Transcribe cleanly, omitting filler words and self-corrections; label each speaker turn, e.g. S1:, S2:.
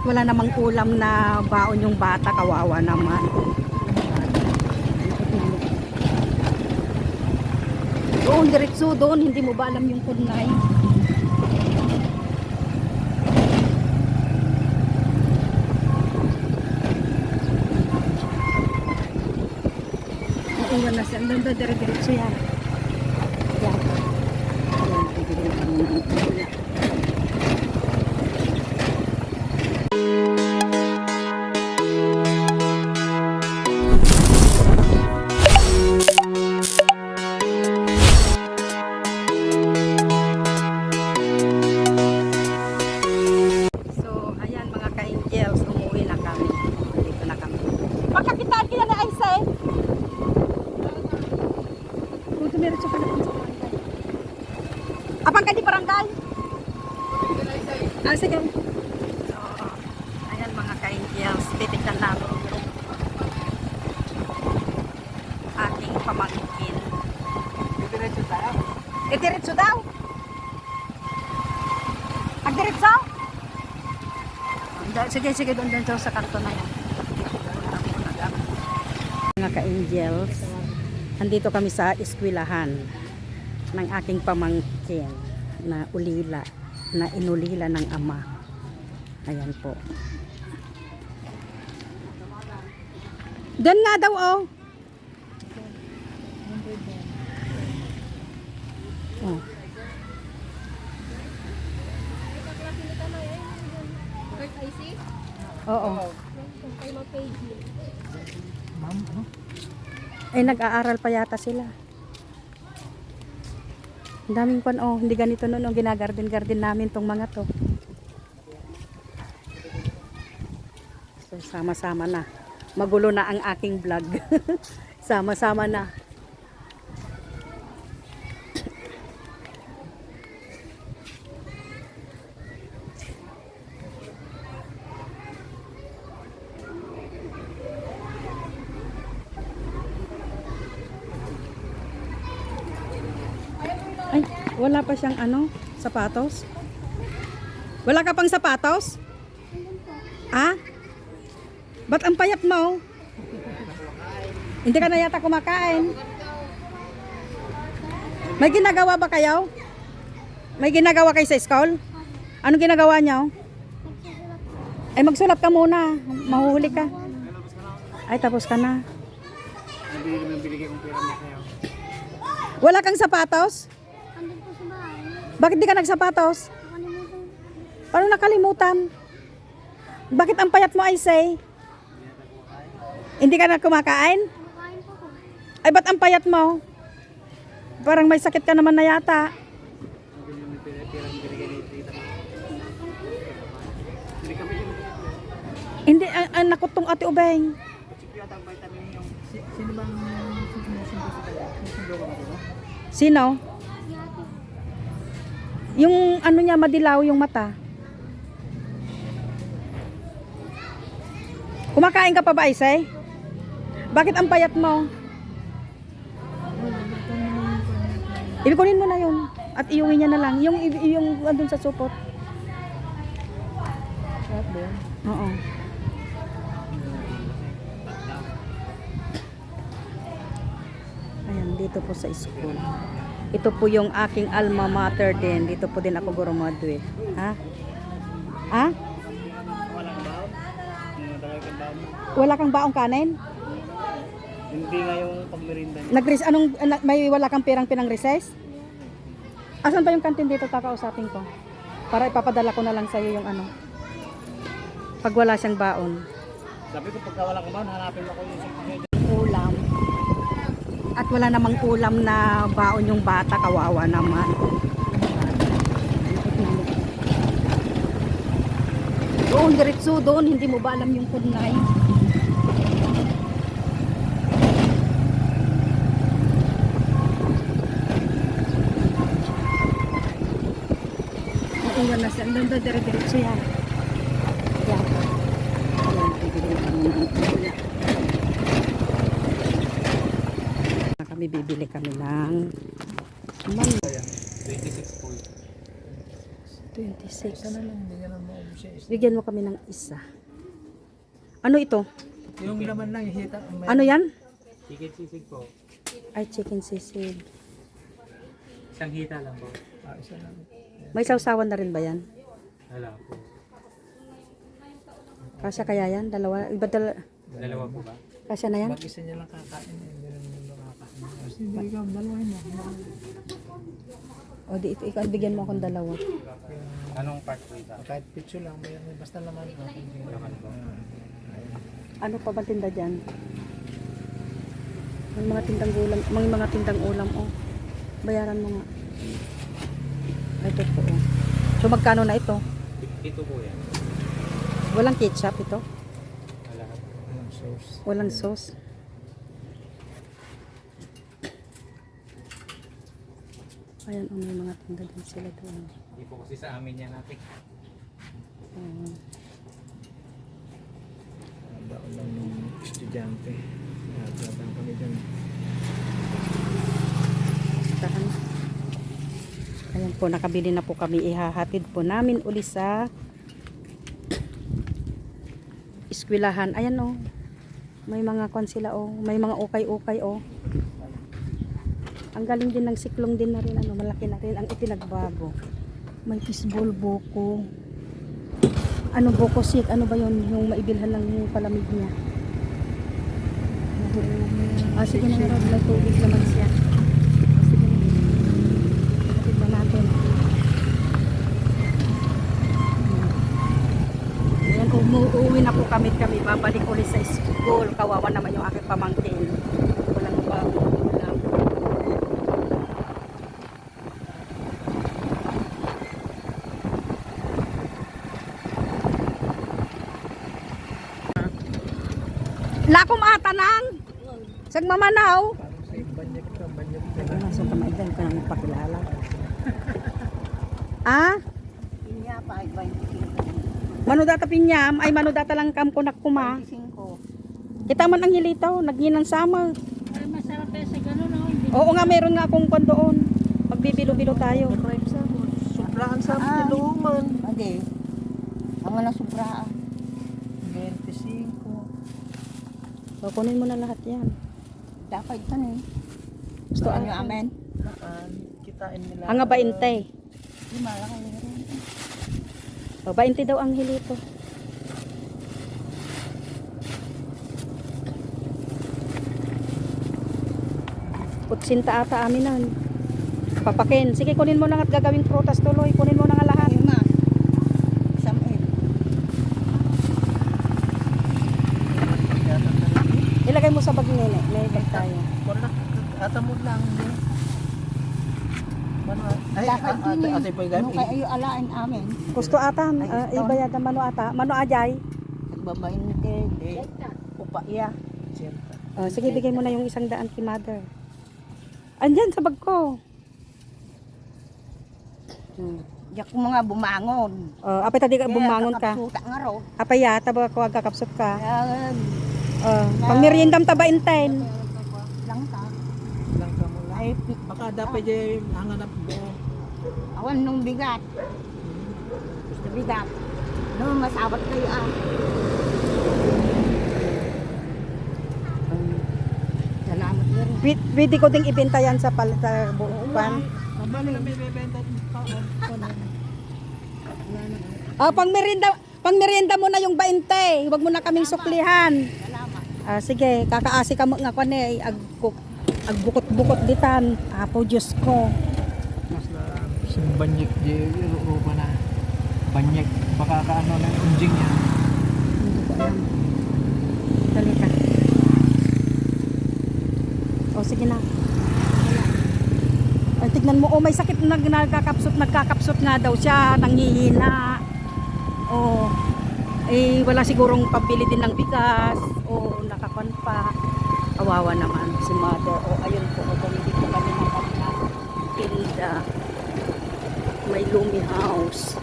S1: wala namang ulam na baon yung bata, kawawa naman. Doon, diretso doon, hindi mo ba alam yung kunay? Iwan na siya, doon diretso yan. Yan. Yan. Pagkakitaan kita na Aisa eh. Kung tumiritso ka na sa barangay. Apang ka di barangay? Ah, sige. So, ayan mga ka-angels. Titignan namin yung aking pamangkin. Diretso daw? Diretso daw? Diretso? Sige, doon sa kanto na yan. Mga ka-angels, andito kami sa eskwelahan ng aking pamangkin na ulila, na inulila ng ama. Ayan po. Doon nga daw oh. Oh. Oo. Eh, nag-aaral pa yata sila. Ang daming pan, oh, hindi ganito noon, ginagarden-garden namin tong mga to. So, sama-sama na. Magulo na ang aking vlog. Sama-sama na. Ay, wala pa siyang ano, sapatos? Wala ka pang sapatos? Ah? Ba't ang payat mo? Hindi ka na yata kumakain. May ginagawa ba kayo? May ginagawa kayo sa school? Anong ginagawa niyo? Ay, magsulat ka muna. Mahuhuli ka. Ay, tapos ka na. Wala kang sapatos? Bakit di ka nagsapatos? Paano nakalimutan? Bakit ang payat mo ay say? Hindi ka na kumakain? Ay, ba't ang payat mo? Parang may sakit ka naman na yata. Hindi, nakutong ate Ubeng.
S2: Sino bang
S1: Sino? Yung ano niya, madilaw yung mata. Kumakain ka pa ba, Isay? Bakit ang payat mo? Ibikunin mo na yun. At iuwi niya na lang. Yung andun sa supot. Oo. Ayan, dito po sa school. Ito po yung aking alma mater din. Dito po din ako graduate. Ha? Ha? Wala kang baong kanin?
S2: Hindi nga yung pagmerinda.
S1: May wala kang perang pinang recess? Asan pa yung kantin dito, kakausapin ko? Para ipapadala ko na lang sa'yo yung ano. Pag wala siyang baon.
S2: Sabi ko pagka wala kang baon, hanapin ako yung
S1: Ulam. At wala namang ulam na baon yung bata, kawawa naman. Doon, diretso doon, hindi mo ba alam yung kunay? Iwan na siya, doon diretso yan. Yan. Kami bibili kami ng
S2: 26 po.
S1: 26.
S3: Isa na lang, hindi na lang maubos siya.
S1: Bigyan mo kami ng isa. Ano ito?
S3: Yung laman lang, hita.
S1: Ano yan?
S2: Chicken sisig po.
S1: Ay, chicken sisig.
S2: Isang hita lang po.
S3: Isa lang.
S1: May sausawan na rin ba yan?
S2: Wala po.
S1: Kasya kaya yan? Dalawa? Iba
S2: Dalawa po ba?
S1: kasya na yan?
S3: Pag isa niya lang kakain, hindi na naman makakain. Kasi hindi ka, dalawahin mo.
S1: O di ito, ikaw bigyan mo akong dalawa.
S2: Anong part po ito?
S3: Kahit pizza lang, basta laman.
S2: Laman po.
S1: Ano pa ba tinda dyan? May mga tindang ulam, mga tindang ulam, oh. Bayaran mo nga. Ito po, oh. So magkano na ito?
S2: Ito po yan.
S1: Walang ketchup ito?
S2: Wala.
S3: Walang sauce.
S1: Walang sauce? Ayan, oh, may mga tinda din sila doon.
S2: Hindi po kasi sa amin yan natin.
S1: Oh.
S3: Baon lang ng estudyante. Natratang kami dyan.
S1: Tahan. Ayan po, nakabili na po kami. Ihahatid po namin uli sa eskwelahan. Ayan oh. May mga kwan sila oh. May mga ukay-ukay oh. Ang galing din ng siklong din na rin. Ano, malaki na rin ang ipinagbago. May fishball buko. Ano buko seat? Ano ba yun? Yung maibilhan ng palamig niya. Ah, sige na nga. May tubig naman siya. Sige na. Hatid na natin. Ayan, uuwi na po kami. Babalik ulit sa school. Kawawa naman yung aking pamangkin. Walang bago. Lakom ata nang sag mamanaw.
S3: Parang sa banyak ka, banyak ka.
S1: Ano sa kamaidan ka nang pakilala. Ah?
S4: Pinya pa ay 25.
S1: Manudata pinyam ay manudata lang kam kunak kuma.
S4: 25.
S1: Kita man ang hilitaw, nagginang sama.
S4: Ay masarap eh sa gano'n no. Hindi
S1: Oo nga meron nga akong kwan doon. Magbibilo-bilo tayo.
S3: Sobraan sa amin, luman.
S4: Ade. Ang na sobraan.
S3: 25.
S1: So kunin mo na lahat 'yan.
S4: Dapat ito eh.
S1: Gusto
S4: Ano
S1: ang
S4: amen?
S3: Kitain nila.
S1: ang 20.
S4: Di malaki rin.
S1: O 20 daw ang hilito. Kutsinta ata amin nun. Papakin. Sige, kunin mo lang at gagawing prutas tuloy. Kunin mo na nga lahat.
S4: Ay ma. Samuel.
S1: Ilagay mo sa bag nene. May bag tayo.
S3: Wala, atamod lang. Ay,
S4: Dapat din
S3: ate po
S4: Ano kaya ayo alain amin?
S1: Gusto ata. Ibayad ang mano ata. Mano ajay.
S4: Nagbabayin na de. Upa iya.
S1: Sige, bigay mo na yung 100 kay mother. Andyan sa bag ko.
S4: Diyak ko mga bumangon.
S1: Apay tadi ka bumangon ka.
S4: Kakapsuta nga ro.
S1: Apay yata ba ko agkakapsot ka.
S4: Yan.
S1: Pang meriendam taba inten.
S4: Lang ta.
S3: Lang ka mo lang.
S4: Ay
S3: Baka dapat dyan hanganap mo.
S4: awan nung bigat. Gusto bigat. No, masawat kayo ah. Salamat nga rin.
S1: Pwede ko ding ibenta yan sa bukan.
S3: Mabali na may bebenta
S1: Pang merienda mo na yung 20. Huwag mo na kaming suklihan.
S4: Salamat.
S1: Sige, kakaasi ka mo nga ko ni agbukot-bukot ditan. Apo Diyos ko.
S3: mas na sing banyak di rupa na. Banyak baka kaano na unjing yan.
S1: Hindi ko alam. Dali ka. O sige na. Ay, tignan mo, may sakit na nagkakapsot nga daw siya, nanghihina. Wala sigurong pambili din ng bigas. Nakakuan pa. Kawawa naman si mother. Ayun po, bumili po kami ng tinda. May Lumi House.